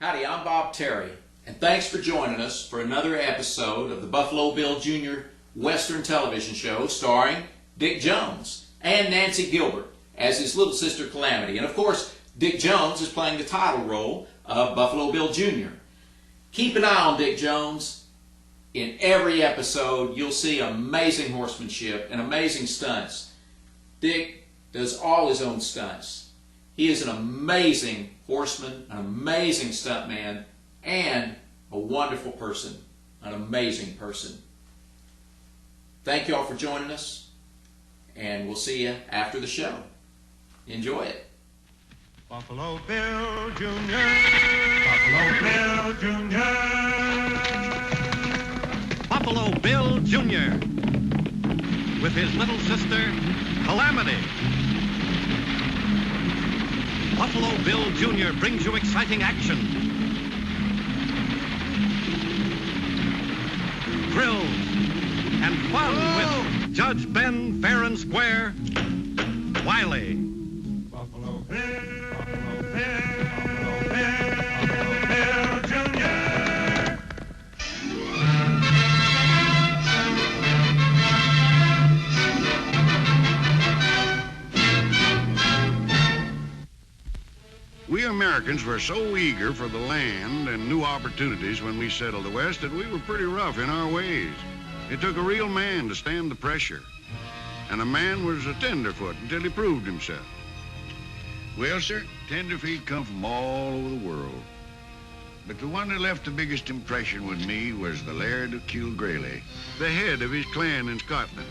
Howdy, I'm Bob Terry, and thanks for joining us for another episode of the Buffalo Bill Jr. Western television show starring Dick Jones and Nancy Gilbert as his little sister Calamity. And of course, Dick Jones is playing the title role of Buffalo Bill Jr. Keep an eye on Dick Jones. In every episode, you'll see amazing horsemanship and amazing stunts. Dick does all his own stunts. He is an amazing horseman, an amazing stuntman, and a wonderful person, an amazing person. Thank you all for joining us, and we'll see you after the show. Enjoy it. Buffalo Bill Jr. Buffalo Bill Jr. Buffalo Bill Jr. with his little sister, Calamity. Buffalo Bill Jr. brings you exciting action, thrills, and fun with Judge Ben fair and square, Wiley. Buffalo Bill, Buffalo Bill, Buffalo Bill, Buffalo Bill Jr. We Americans were so eager for the land and new opportunities when we settled the West that we were pretty rough in our ways. It took a real man to stand the pressure. And a man was a tenderfoot until he proved himself. Well, sir, tenderfeet come from all over the world. But the one that left the biggest impression with me was the Laird of Kilgrayleigh, the head of his clan in Scotland.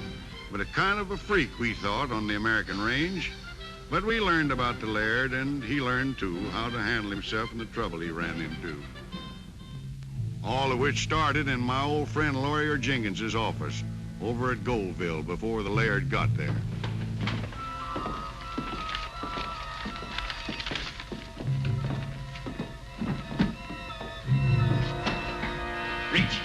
But a kind of a freak, we thought, on the American range. But we learned about the Laird, and he learned, too, how to handle himself and the trouble he ran into. All of which started in my old friend Lawyer Jenkins' office over at Goldville before the Laird got there. Reach.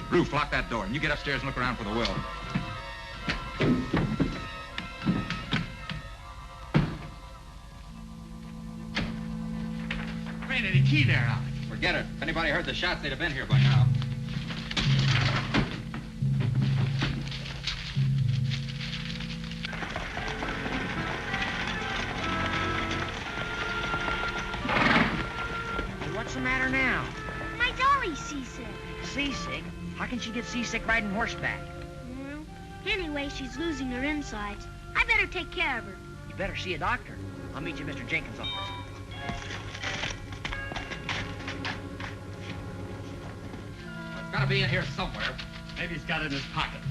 Roof, lock that door, and you get upstairs and look around for the will. There ain't any key there, Alec. Forget it. If anybody heard the shots, they'd have been here by now. What's the matter now? My dolly's seasick. Seasick? How can she get seasick riding horseback? Well, anyway, she's losing her insides. I better take care of her. You better see a doctor. I'll meet you at Mr. Jenkins' office. Well, it's got to be in here somewhere. Maybe he's got it in his pocket.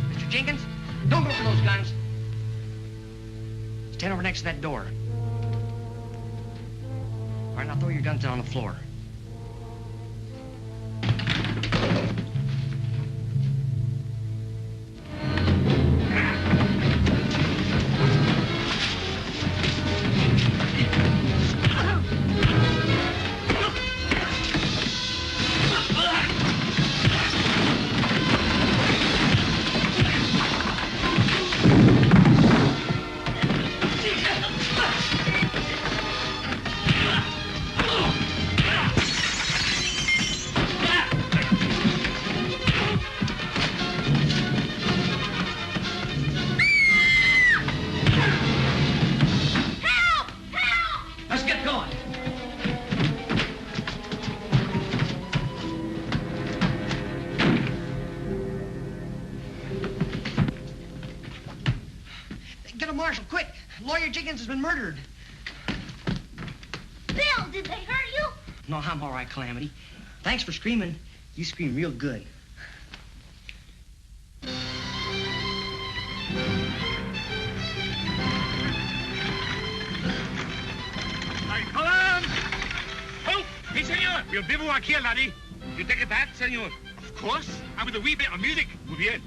Mr. Jenkins, don't go for those guns. Stand over next to that door. All right, now throw your guns down on the floor. Marshal, quick! Lawyer Jenkins has been murdered. Bill, did they hurt you? No, I'm all right, Calamity. Thanks for screaming. You scream real good. Hey, Colin! Oh, hey, senor. We'll bivouac here, laddie. You take it back, senor? Of course. And with a wee bit of music. Muy bien.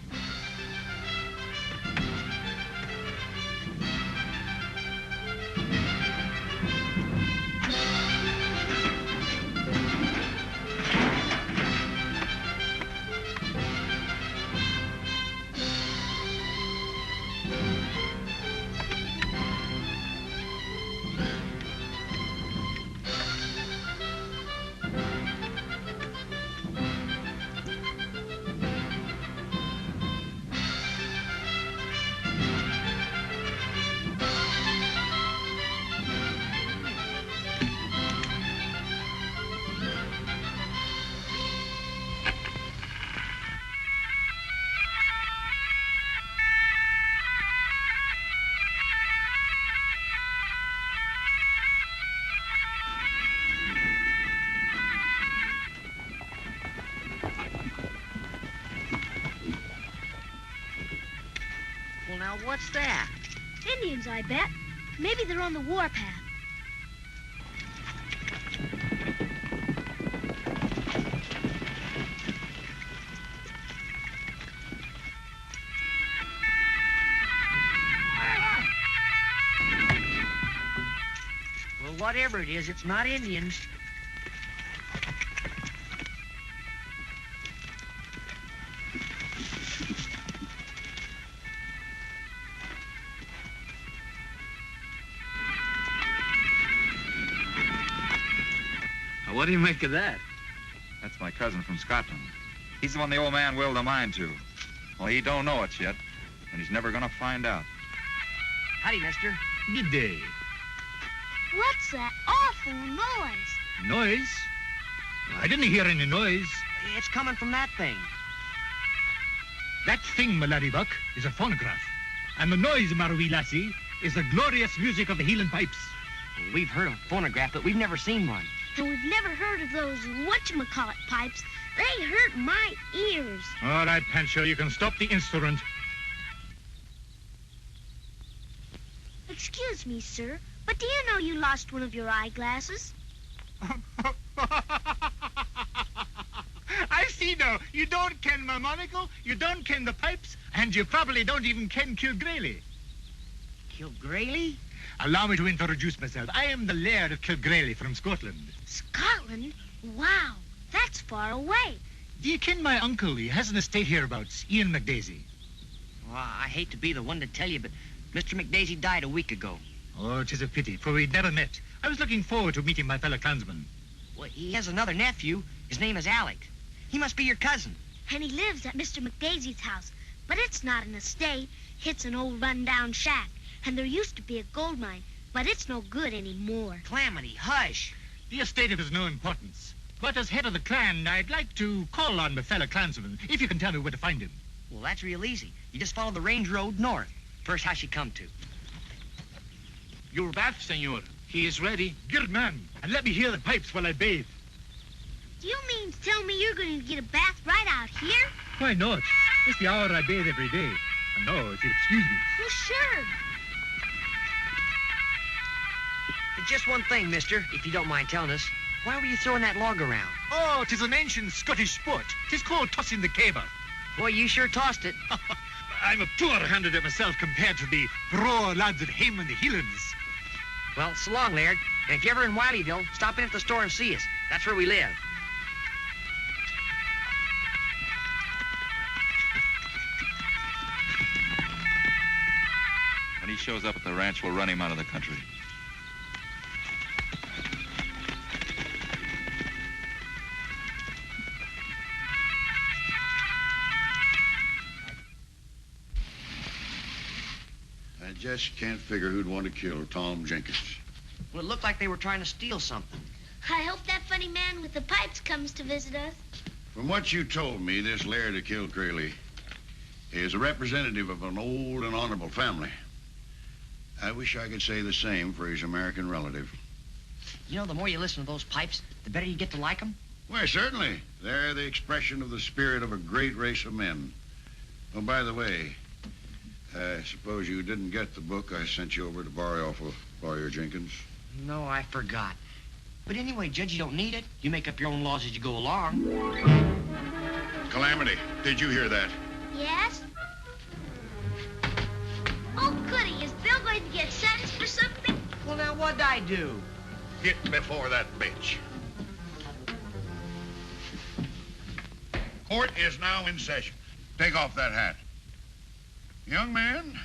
Well, now, what's that? Indians, I bet. Maybe they're on the warpath. Well, whatever it is, it's not Indians. What do you make of that? That's my cousin from Scotland. He's the one the old man willed a mine to. Well, he don't know it yet, and he's never gonna find out. Howdy, mister. Good day. What's that awful noise? Noise? I didn't hear any noise. It's coming from that thing. That thing, my laddie buck, is a phonograph. And the noise, my wee lassie, is the glorious music of the Heelan pipes. Well, we've heard of a phonograph, but we've never seen one. And we've never heard of those whatchamacallit pipes. They hurt my ears. All right, Pancho, you can stop the instrument. Excuse me, sir, but do you know you lost one of your eyeglasses? I see now. You don't ken my monocle, you don't ken the pipes, and you probably don't even ken Kilgraylie. Kilgraylie? Allow me to introduce myself. I am the Laird of Kilgraylie from Scotland. Scotland? Wow, that's far away. Do you ken my uncle? He has an estate hereabouts, Ian McDaisy. Well, I hate to be the one to tell you, but Mr. McDaisy died a week ago. Oh, 'tis a pity, for we'd never met. I was looking forward to meeting my fellow clansman. Well, he has another nephew. His name is Alec. He must be your cousin. And he lives at Mr. McDaisy's house. But it's not an estate. It's an old run-down shack. And there used to be a gold mine, but it's no good anymore. Calamity, hush. The estate is no importance. But as head of the clan, I'd like to call on my fellow clansman, if you can tell me where to find him. Well, that's real easy. You just follow the range road north. First house you come to. Your bath, senor. He is ready. Good man. And let me hear the pipes while I bathe. Do you mean to tell me you're going to get a bath right out here? Why not? It's the hour I bathe every day. And now, if you'll excuse me. Well, sure. Just one thing, mister, if you don't mind telling us. Why were you throwing that log around? Oh, 'tis an ancient Scottish sport. 'Tis called tossing the caber. Boy, you sure tossed it. I'm a poor hand at it myself compared to the raw lads at home in the Heelans. Well, so long, Laird. And if you're ever in Wileyville, stop in at the store and see us. That's where we live. When he shows up at the ranch, we'll run him out of the country. I just can't figure who'd want to kill Tom Jenkins. Well, it looked like they were trying to steal something. I hope that funny man with the pipes comes to visit us. From what you told me, this Laird of Kilgraylie is a representative of an old and honorable family. I wish I could say the same for his American relative. You know, the more you listen to those pipes, the better you get to like them. Why, certainly. They're the expression of the spirit of a great race of men. Oh, by the way, I suppose you didn't get the book I sent you over to borrow off of Lawyer Jenkins? No, I forgot. But anyway, Judge, you don't need it. You make up your own laws as you go along. Calamity, did you hear that? Yes? Oh, goody. Is Bill going to get sentenced for something? Well, now, what'd I do? Get before that bitch. Court is now in session. Take off that hat. Young man,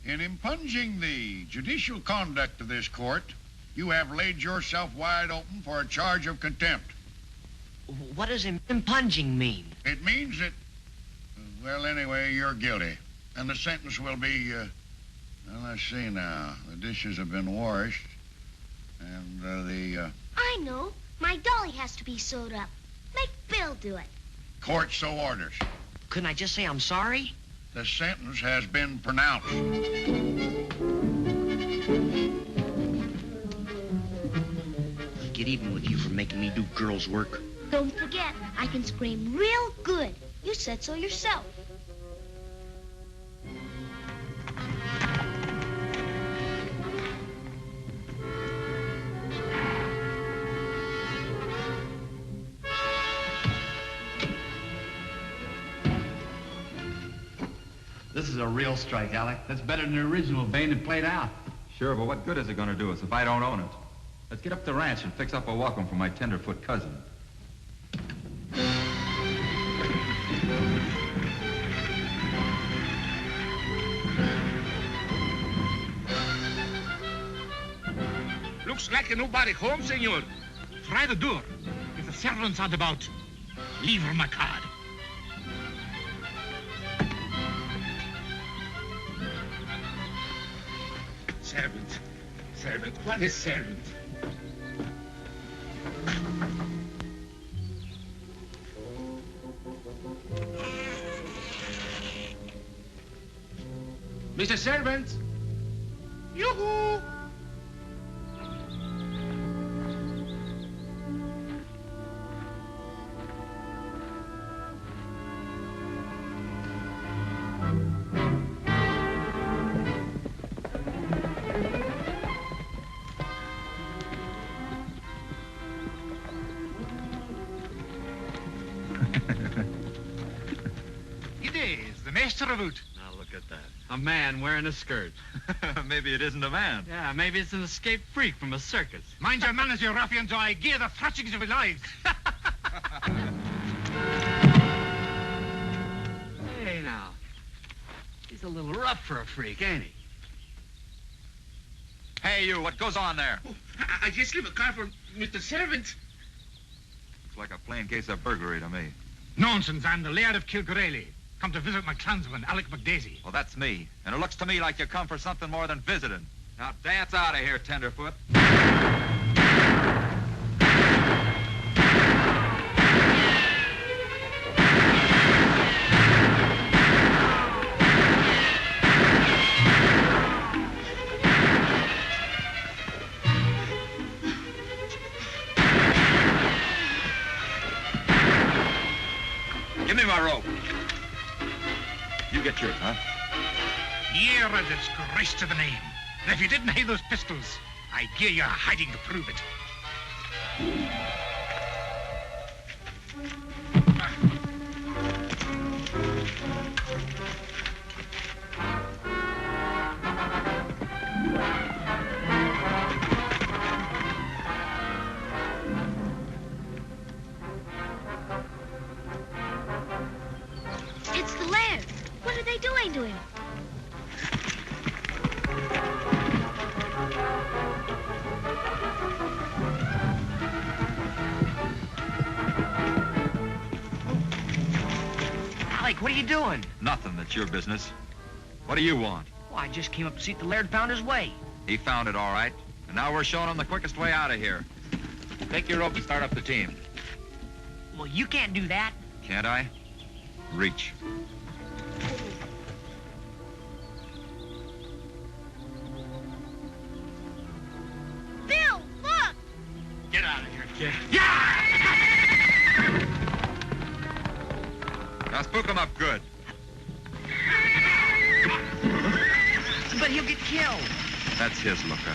In impugning the judicial conduct of this court, you have laid yourself wide open for a charge of contempt. What does impunging mean? It means that, well, anyway, you're guilty. And the sentence will be, well, let's see now. The dishes have been washed. And I know. My dolly has to be sewed up. Make Bill do it. court so orders. Couldn't I just say I'm sorry? The sentence has been pronounced. Get even with you for making me do girls' work. Don't forget, I can scream real good. You said so yourself. This is a real strike, Alec. That's better than the original Bane that played out. Sure, but what good is it going to do us if I don't own it? Let's get up the ranch and fix up a welcome for my Tenderfoot cousin. Looks like nobody home, senor. Try the door. If the servants aren't about, leave her my card. Servant, what is servant? Mr. Servant! Yoo-hoo! Tenderfoot. Now look at that. A man wearing a skirt. Maybe it isn't a man. Yeah, maybe it's an escaped freak from a circus. Mind your manners, you ruffians, or I gear the thrashings of your lives. Hey, now. He's a little rough for a freak, ain't he? Hey, you, what goes on there? Oh, I just leave a car for Mr. Servant. Looks like a plain case of burglary to me. Nonsense, I'm the Laird of Kilgarelly. Come to visit my clansman, Alec McDaisy. Well, that's me. And it looks to me like you come for something more than visiting. Now dance out of here, Tenderfoot. Give me my rope. You get yours, huh? You're a disgrace to the name. And if you didn't have those pistols, I'd gear you a hiding to prove it. It's the Laird. What are they doing to him? Alec, what are you doing? Nothing. That's your business. What do you want? Well, I just came up to see if the Laird found his way. He found it all right. And now we're showing him the quickest way out of here. Take your rope and start up the team. Well, you can't do that. Can't I? Reach. Bill, look! Get out of here, kid. Now spook him up good. But he'll get killed. That's his lookout.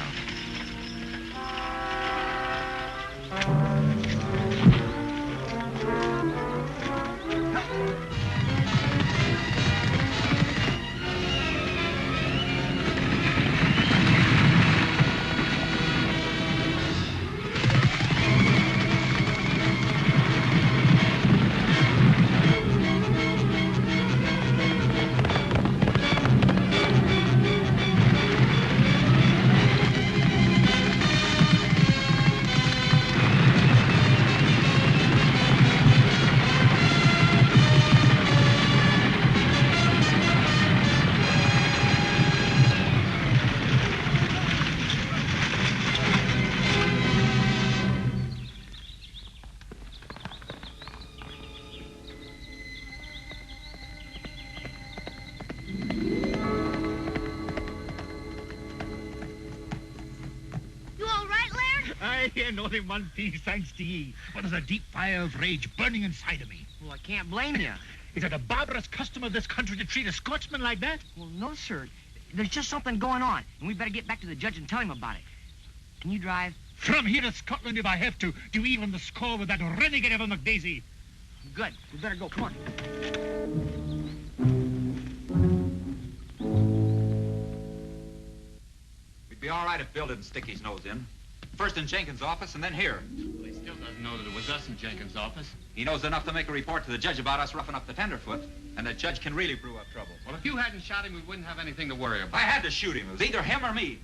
bien, only one thing, thanks to ye. But there's a deep fire of rage burning inside of me. Well, I can't blame you. Is it a barbarous custom of this country to treat a Scotsman like that? Well, no, sir. There's just something going on, and we better get back to the judge and tell him about it. Can you drive? From here to Scotland if I have to even the score with that renegade of a McDaisy. Good. We better go. Come on. We'd be all right if Bill didn't stick his nose in. First in Jenkins' office and then here. Well, he still doesn't know that it was us in Jenkins' office. He knows enough to make a report to the judge about us roughing up the Tenderfoot, and the judge can really brew up trouble. Well, if you hadn't shot him, we wouldn't have anything to worry If about. I had to shoot him, it was either him or me.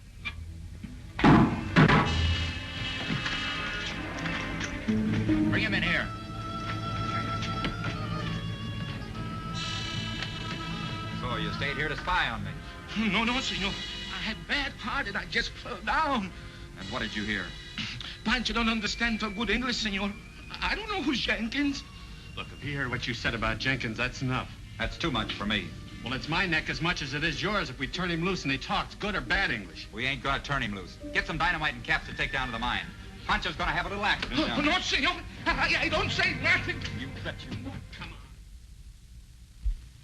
Bring him in here. So you stayed here to spy on me. No, senor. I had bad heart and I just fell down. And what did you hear? Pancho don't understand so good English, senor. I don't know who's Jenkins. Look, if he heard what you said about Jenkins, that's enough. That's too much for me. Well, it's my neck as much as it is yours if we turn him loose and he talks good or bad English. We ain't gonna turn him loose. Get some dynamite and caps to take down to the mine. Pancho's gonna have a little accident down there. No, senor. I don't say nothing. You bet you won't. Come on.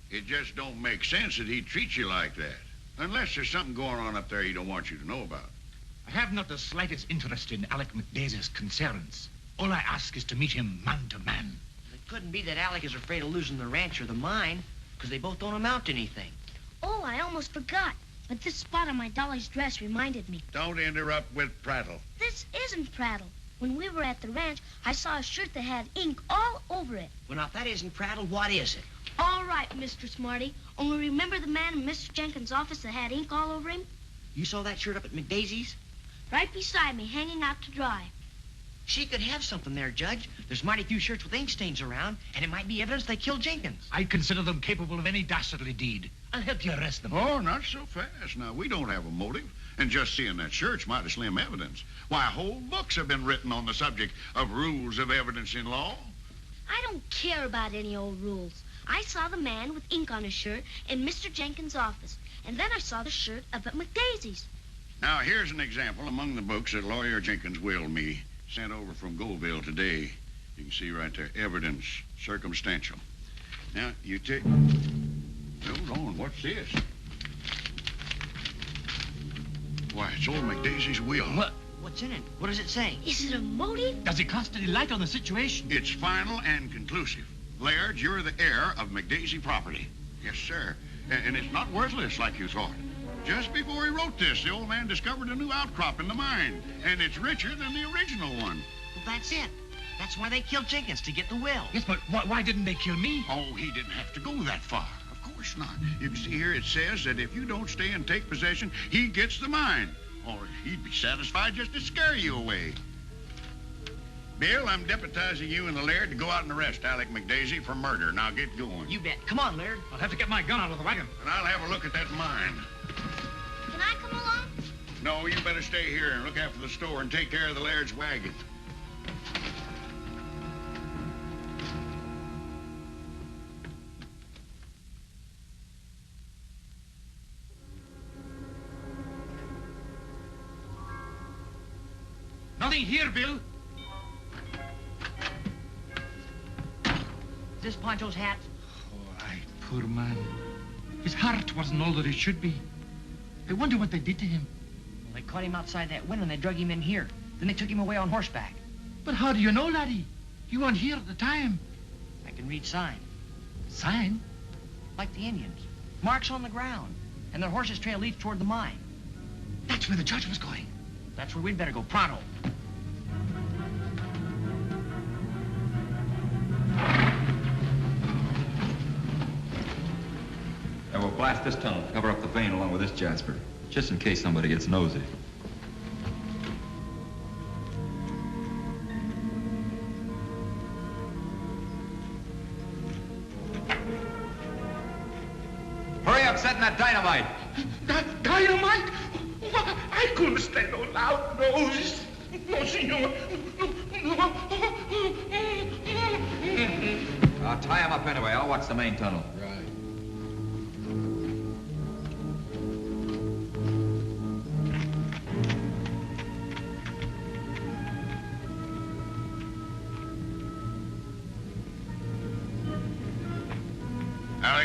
It just don't make sense that he'd treat you like that. Unless there's something going on up there he don't want you to know about. I have not the slightest interest in Alec McDaisey's concerns. All I ask is to meet him man to man. It couldn't be that Alec is afraid of losing the ranch or the mine, because they both don't amount to anything. Oh, I almost forgot. But this spot on my dolly's dress reminded me. Don't interrupt with prattle. This isn't prattle. When we were at the ranch, I saw a shirt that had ink all over it. Well, now, if that isn't prattle, what is it? All right, Mr. Smarty. Only remember the man in Mr. Jenkins' office that had ink all over him? You saw that shirt up at McDaisey's? Right beside me, hanging out to dry. She could have something there, Judge. There's mighty few shirts with ink stains around, and it might be evidence they killed Jenkins. I consider them capable of any dastardly deed. I'll help you arrest them. Oh, not so fast. Now, we don't have a motive. And just seeing that shirt's mighty slim evidence. Why, whole books have been written on the subject of rules of evidence in law. I don't care about any old rules. I saw the man with ink on his shirt in Mr. Jenkins' office, and then I saw the shirt up at McDaisey's. Now, here's an example among the books that Lawyer Jenkins willed me, sent over from Goldville today. You can see right there, evidence, circumstantial. Now, you take... Hold on, what's this? Why, it's old McDaisey's will. What? What's in it? What does it say? Is it a motive? Does he cast any light on the situation? It's final and conclusive. Laird, you're the heir of McDaisey property. Yes, sir. And it's not worthless like you thought. Just before he wrote this, the old man discovered a new outcrop in the mine, and it's richer than the original one. Well, that's it. That's why they killed Jenkins, to get the will. Yes, but why didn't they kill me? Oh, he didn't have to go that far. Of course not. You can see here it says that if you don't stay and take possession, he gets the mine. Or he'd be satisfied just to scare you away. Bill, I'm deputizing you and the Laird to go out and arrest Alec McDaisey for murder. Now get going. You bet. Come on, Laird. I'll have to get my gun out of the wagon. And I'll have a look at that mine. Can I come along? No, you better stay here and look after the store and take care of the Laird's wagon. Nothing here, Bill. Is this Pancho's hat? Oh, poor man. His heart wasn't all that it should be. I wonder what they did to him. Well, they caught him outside that window and they drug him in here. Then they took him away on horseback. But how do you know, laddie? You weren't here at the time. I can read sign. Sign? Like the Indians. Marks on the ground. And their horses trail leads toward the mine. That's where the judge was going. That's where we'd better go pronto. I will blast this tunnel, cover up the vein along with this Jasper, just in case somebody gets nosy. Hurry up, setting that dynamite. That dynamite? Why, I couldn't stand no loud noise. No, senor. No. I'll tie him up anyway. I'll watch the main tunnel. Right.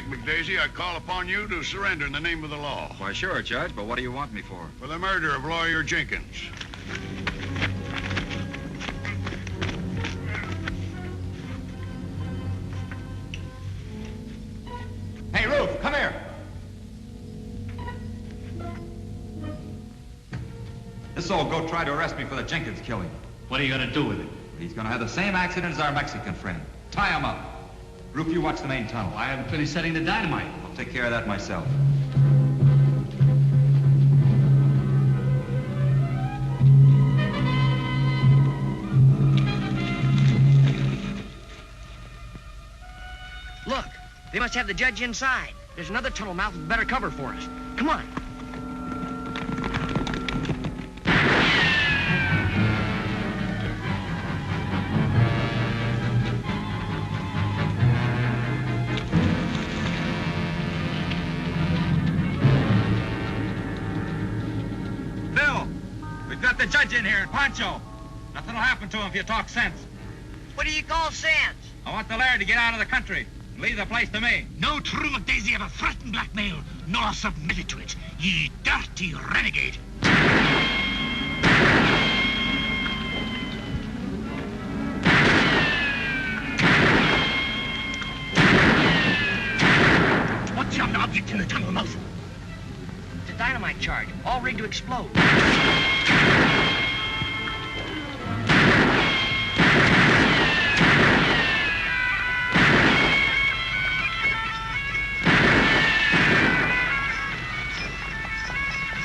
McDaisy, I call upon you to surrender in the name of the law. Why, sure, Judge, but what do you want me for? For the murder of lawyer Jenkins. Hey, Roof, come here. This old goat tried to arrest me for the Jenkins killing. What are you gonna do with it? He's gonna have the same accident as our Mexican friend. Tie him up. Roof, you watch the main tunnel. I haven't finished setting the dynamite. I'll take care of that myself. Look, they must have the judge inside. There's another tunnel mouth with better cover for us. Come on. Bill, we've got the judge in here and Pancho. Nothing will happen to him if you talk sense. What do you call sense? I want the Laird to get out of the country. Leave the place to me. No true McDaisy ever threatened blackmail, nor submitted to it. Ye dirty renegade. What's your object in the tunnel mouth? It's a dynamite charge, all rigged to explode.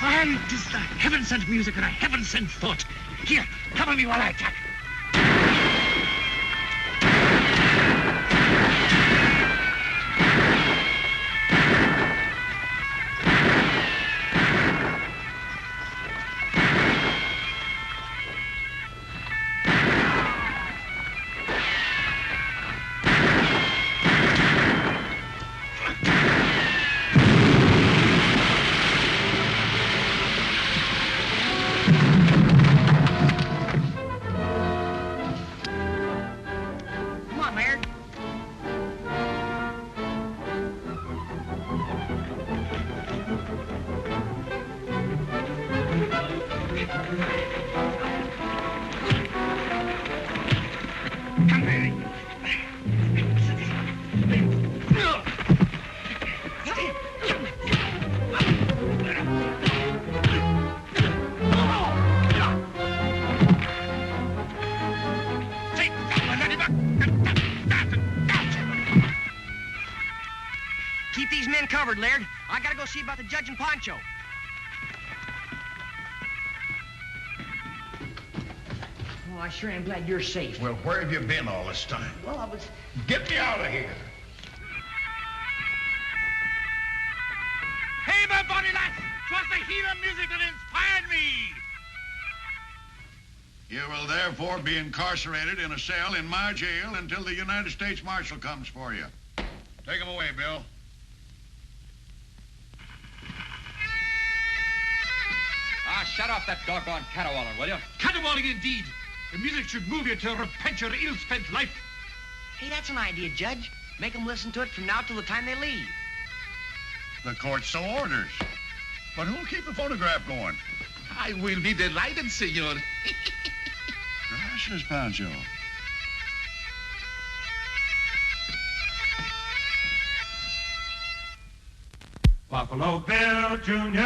Aye, 'tis the heaven-sent music and a heaven-sent thought. Here, cover me while I attack. Come on, Laird. Come here. Take that one, let him up. Keep these men covered, Laird. I gotta go see about the judge and Pancho. Oh, I sure am glad you're safe. Well, where have you been all this time? Well, I was... Get me out of here. Hey, my bonny lass! 'Twas the heathen music that inspired me! You will therefore be incarcerated in a cell in my jail until the United States Marshal comes for you. Take him away, Bill. Ah, shut off that doggone caterwauling, will you? Caterwauling indeed! The music should move you to repent your ill-spent life. Hey, that's an idea, Judge. Make them listen to it from now till the time they leave. The court so orders. But who'll keep the phonograph going? I will be delighted, senor. Gracias, Pancho. Buffalo Bill Jr.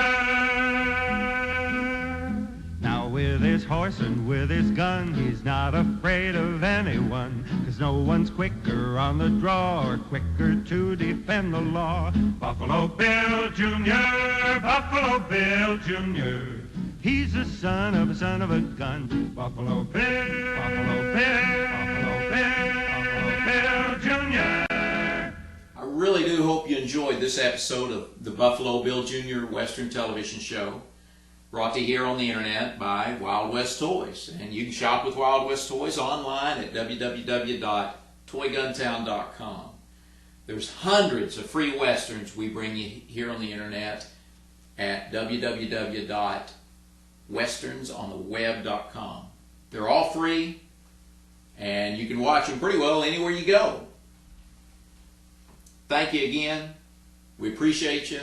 Now with his horse and with his gun, he's not afraid of anyone, 'cause no one's quicker on the draw or quicker to defend the law. Buffalo Bill Jr., Buffalo Bill Jr. He's the son of a gun. Buffalo Bill, Buffalo Bill, Buffalo Bill, Buffalo Bill Jr. I really do hope you enjoyed this episode of the Buffalo Bill Jr. Western Television Show, brought to you here on the internet by Wild West Toys. And you can shop with Wild West Toys online at www.toyguntown.com. There's hundreds of free westerns we bring you here on the internet at www.WesternsOnTheWeb.com. They're all free, and you can watch them pretty well anywhere you go. Thank you again. We appreciate you.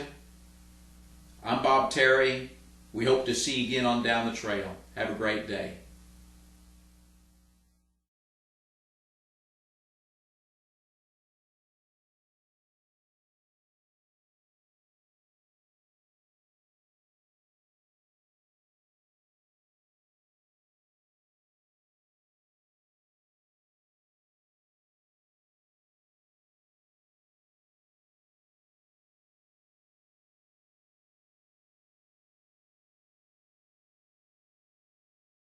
I'm Bob Terry. We hope to see you again on down the trail. Have a great day.